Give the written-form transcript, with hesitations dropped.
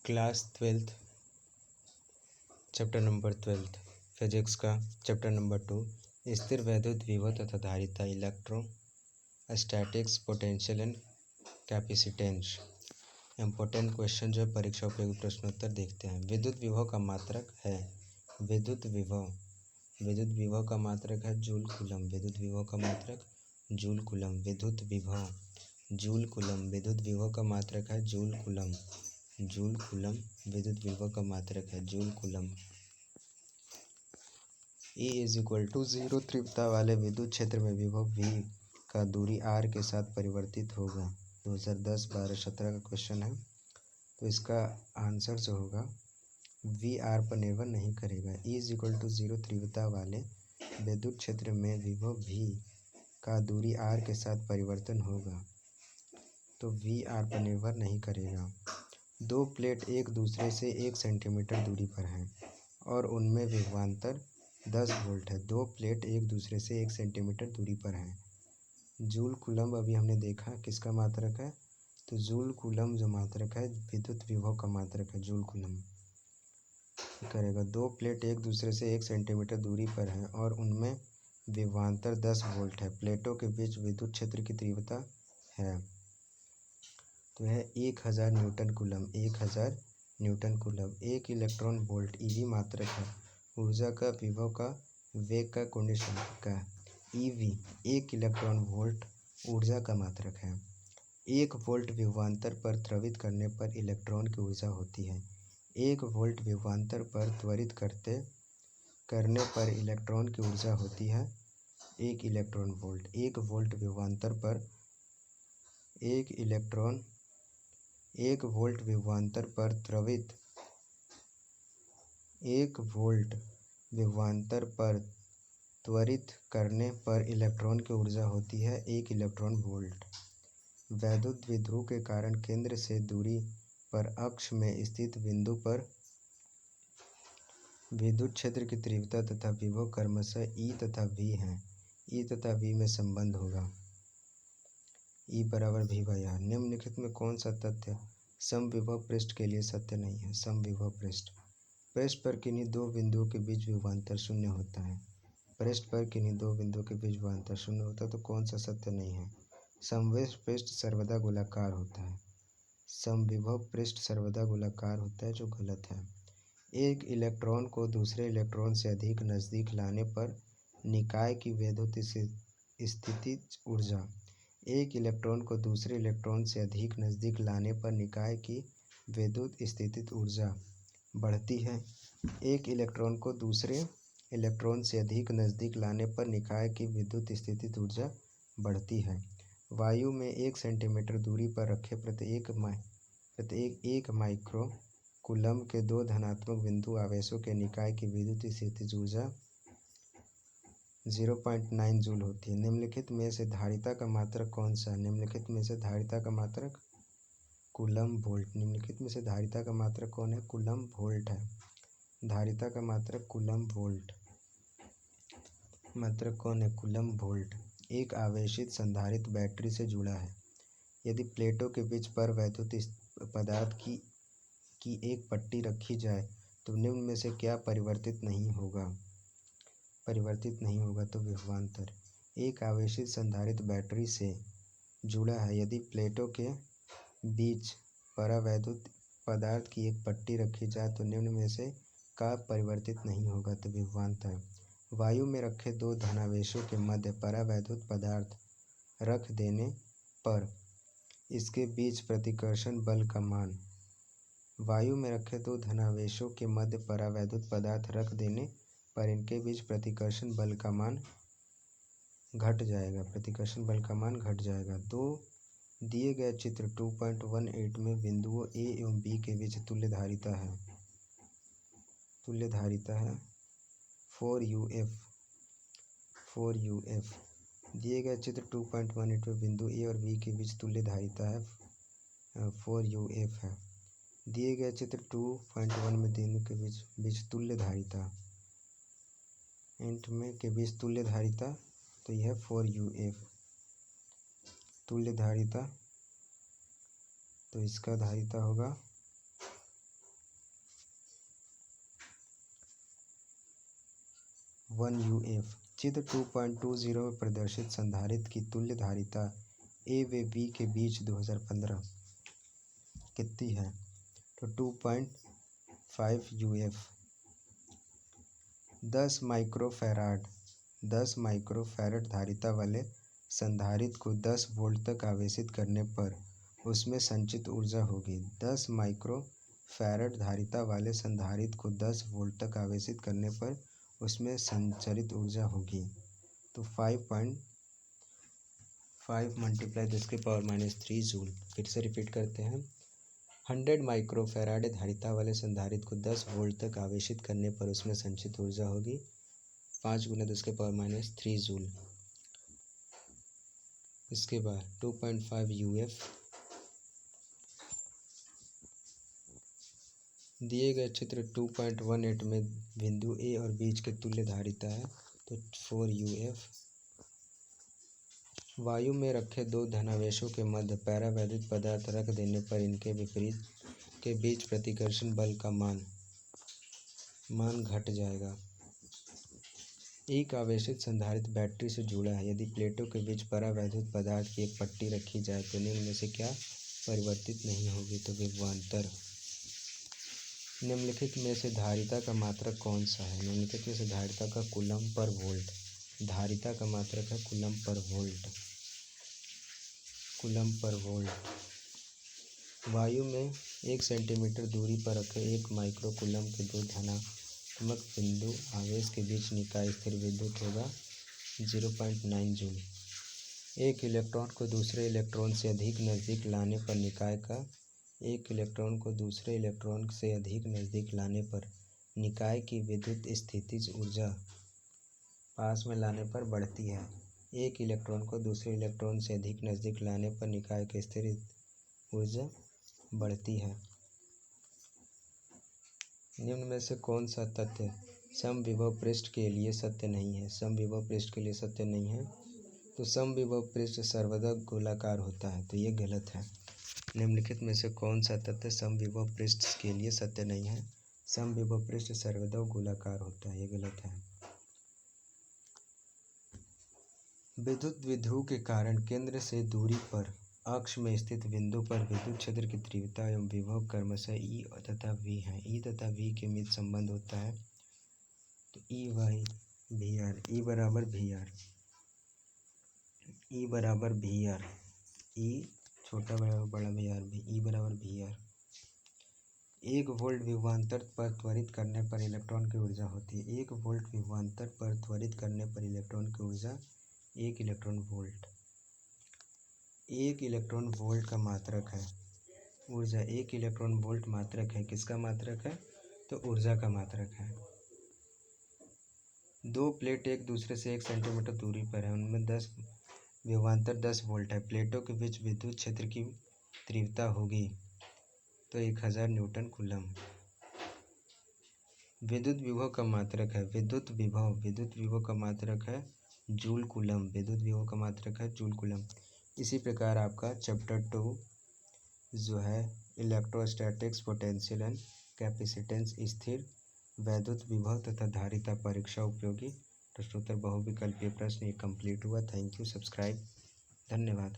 Class 12th chapter number 12 physics का chapter number 2 स्थिर वैद्युत विभव तथा धारिता electrostatics potential and capacitance. Important question जो है परीक्षा उपयोगी प्रश्नोत्तर देखते हैं। विद्युत विभव का मात्रक है विद्युत विभव का मात्रक है जूल कूलम। विद्युत विभव का मात्रक जूल कूलम। विद्युत विभव जूल कूलम। विद्युत विभव का मात्रक है जूल कूलम। विद्युत विभव का मात्रक है जूल कूलम। E = 0 तीव्रता वाले विद्युत क्षेत्र में विभव V का दूरी r के साथ परिवर्तित होगा। 2010, 12, 17 का क्वेश्चन है। तो इसका आंसर जो होगा V r पर निर्भर नहीं करेगा। E = 0 तीव्रता वाले विद्युत क्षेत्र में विभव V का दूरी r के साथ परिवर्तन होगा, तो V r पर निर्भर नहीं करेगा। दो प्लेट एक दूसरे से 1 सेंटीमीटर दूरी पर हैं और उनमें विभवांतर 10 वोल्ट है। दो प्लेट एक दूसरे से 1 सेंटीमीटर दूरी पर हैं। जूल कूलम अभी हमने देखा किसका मात्रक है, तो जूल कूलम जो मात्रक है विद्युत विभव का मात्रक है जूल कूलम। करेगा दो प्लेट एक दूसरे से 1 सेंटीमीटर दूरी पर हैं और उनमें विभवांतर 10 वोल्ट है। प्लेटों के बीच विद्युत क्षेत्र की तीव्रता है तो है 1000 Newton coulomb. 1000 Newton coulomb. 1 electron volt EV मात्रक है ऊर्जा का, विभव का, वेग का, कोणीय का। ईवी 1 इलेक्ट्रॉन वोल्ट ऊर्जा का मात्रक है। 1 वोल्ट विभवांतर पर त्वरित करने पर इलेक्ट्रॉन की ऊर्जा होती है। 1 वोल्ट विभवांतर पर त्वरित करने पर इलेक्ट्रॉन की ऊर्जा होती है 1 इलेक्ट्रॉन वोल्ट। 1 वोल्ट विभवांतर पर 1 वोल्ट विभवांतर पर 1 वोल्ट विभवांतर पर त्वरित करने पर इलेक्ट्रॉन की ऊर्जा होती है 1 इलेक्ट्रॉन वोल्ट। वैद्युत द्विध्रुव के कारण केंद्र से दूरी पर अक्ष में स्थित बिंदु पर विद्युत क्षेत्र की तीव्रता तथा विभव क्रमशः E तथा V हैं। E तथा V में संबंध होगा E = V/R। निम्नलिखित में कौन सा तथ्य समविभव पृष्ठ के लिए सत्य नहीं है। समविभव पृष्ठ पर किन्हीं दो बिंदुओं के बीच विभवांतर शून्य होता है। पृष्ठ पर किन्हीं दो बिंदुओं के बीच विभवांतर शून्य होता है तो कौन सा सत्य नहीं है। समविभव पृष्ठ सर्वदा गोलाकार होता है। समविभव पृष्ठ सर्वदा गोलाकार होता है जो गलत है। एक इलेक्ट्रॉन को दूसरे इलेक्ट्रॉन से अधिक नज़दीक लाने पर निकाय की वैद्युत स्थितिज ऊर्जा। एक इलेक्ट्रॉन को दूसरे इलेक्ट्रॉन से अधिक नज़दीक लाने पर निकाय की विद्युत स्थितिज ऊर्जा बढ़ती है। एक इलेक्ट्रॉन को दूसरे इलेक्ट्रॉन से अधिक नज़दीक लाने पर निकाय की विद्युत स्थितिज ऊर्जा बढ़ती है। वायु में 1 सेंटीमीटर दूरी पर रखे प्रत्येक 1 माइक्रो कूलम के दो धनात्मक बिंदु आवेशों के निकाय की विद्युत स्थितिज ऊर्जा 0.9 जूल होती है। निम्नलिखित में से धारिता का मात्रक कौन सा है। निम्नलिखित में से धारिता का मात्रक कूलम वोल्ट। निम्नलिखित में से धारिता का मात्रक कौन है, कूलम वोल्ट है। धारिता का मात्रक कूलम वोल्ट। मात्रक कौन है, कूलम वोल्ट। एक आवेशित संधारित्र बैटरी से जुड़ा है। यदि प्लेटों के बीच पर वैद्युत पदार्थ की एक पट्टी रखी जाए तो निम्न में से क्या परिवर्तित नहीं होगा तो विभवांतर। एक आवेशित संधारित्र बैटरी से जुड़ा है। यदि प्लेटों के बीच परावैद्युत पदार्थ की एक पट्टी रखी जाए तो निम्न में से का परिवर्तित नहीं होगा तो विभवांतर। वायु में रखे दो धनावेशों के मध्य परावैद्युत पदार्थ रख देने पर इसके बीच प्रतिकर्षण बल का मान। वायु में रखे दो धनावेशों के मध्य परावैद्युत पदार्थ रख देने पर इनके बीच प्रतिकर्षण बल का मान घट जाएगा। दो दिए गए चित्र 2.18 में बिंदुओं A एवं B के बीच तुल्य धारिता है 4UF। दिए गए चित्र 2.18 में बिंदु A और B के बीच तुल्य धारिता है 4UF है। दिए गए चित्र 2.1 में बिंदु के बीच तुल्य धारिता के बीच तुल्य धारिता तो यह 4UF तुल्य धारिता, तो इसका धारिता होगा 1 UF। चित्र 2.20 में प्रदर्शित संधारित्र की तुल्य धारिता A व B के बीच 2015 कितनी है? तो 2.5 UF। 10 माइक्रोफैराड धारिता वाले संधारित्र को 10 वोल्ट तक आवेशित करने पर उसमें संचित ऊर्जा होगी। 10 माइक्रोफैराड धारिता वाले संधारित्र को 10 वोल्ट तक आवेशित करने पर उसमें संचरित ऊर्जा होगी। तो 5.5 मल्टीप्लाई 10⁻³ जूल। फिर से रिपीट करते हैं। 100 माइक्रोफैराड धारिता वाले संधारित्र को 10 वोल्ट तक आवेशित करने पर उसमें संचित ऊर्जा होगी 5 × 10⁻³ जूल। इसके बाद 2.5 UF। दिए गए चित्र 2.18 में बिंदु A और बीच के तुल्य धारिता है तो 4 UF। वायु में रखे दो धनावेशों के मध्य परावैद्युत पदार्थ रख देने पर इनके विपरीत के बीच प्रतिकर्षण बल का मान घट जाएगा। एक आवेशित संधारित्र बैटरी से जुड़ा है। यदि प्लेटों के बीच परावैद्युत पदार्थ की एक पट्टी रखी जाए तो निम्न में से क्या परिवर्तित नहीं होगी? तो विभवांतर। निम्नलिखित में से धारिता का मात्रक कौन सा है? निम्नलिखित में से धारिता का कूलम पर वोल्ट। धारिता का मात्रक है coulomb per volt. Coulomb per volt. वायु में 1 सेंटीमीटर दूरी पर रखे 1 माइक्रोकूलम के दो धनात्मक बिंदु आवेश के बीच निकाय स्थिर विद्युत होगा 0.9 जूल। एक इलेक्ट्रॉन को दूसरे इलेक्ट्रॉन से अधिक नज़दीक लाने पर निकाय का एक इलेक्ट्रॉन को दूसरे इलेक्ट्रॉन से अधिक नज़दीक लाने पर निकाय की विद्युत स्थितिज ऊर्जा पास में लाने पर बढ़ती है। एक इलेक्ट्रॉन को दूसरे इलेक्ट्रॉन से अधिक नज़दीक लाने पर निकाय की स्थिर ऊर्जा बढ़ती है। निम्न में से कौन सा तथ्य समविभव पृष्ठ के लिए सत्य नहीं है? समविभव पृष्ठ के लिए सत्य नहीं है तो समविभव पृष्ठ सर्वदा गोलाकार होता है, तो ये गलत है। निम्नलिखित में से कौन सा तथ्य समविभव पृष्ठ के लिए सत्य नहीं है? समविभव पृष्ठ सर्वदा गोलाकार होता है, ये गलत है। विद्युत द्विध्रुव के कारण केंद्र से दूरी पर अक्ष में स्थित बिंदु पर विद्युत क्षेत्र की तीव्रता एवं विभव क्रमशः E तथा V है। E तथा V के बीच संबंध होता है तो E/VR। E बराबर VR। E बराबर VR। E छोटा बराबर बड़ा VR भी। E बराबर VR। 1 वोल्ट विभवांतर पर त्वरित करने पर इलेक्ट्रॉन की ऊर्जा होती है। 1 वोल्ट विभवांतर पर त्वरित करने पर इलेक्ट्रॉन की ऊर्जा 1 इलेक्ट्रॉन वोल्ट। 1 इलेक्ट्रॉन वोल्ट का मात्रक है ऊर्जा। 1 इलेक्ट्रॉन वोल्ट मात्रक है, किसका मात्रक है? तो ऊर्जा का मात्रक है। 2 प्लेट एक दूसरे से 1 सेंटीमीटर दूरी पर है, उनमें 10 विभवांतर 10 वोल्ट है। प्लेटों के बीच विद्युत क्षेत्र की तीव्रता होगी तो 1000 न्यूटन कूलम। विद्युत विभव का मात्रक है विद्युत विभव का मात्रक है जूल कूलम। विद्युत विभव का मात्रक है जूल कूलम। इसी प्रकार आपका चैप्टर 2 जो है इलेक्ट्रोस्टैटिक्स, पोटेंशियल एंड कैपेसिटेंस, स्थिर वैद्युत विभव तथा धारिता परीक्षा उपयोगी प्रश्नोत्तर बहुविकल्पीय प्रश्न ये कंप्लीट हुआ। Thank you. सब्सक्राइब। धन्यवाद।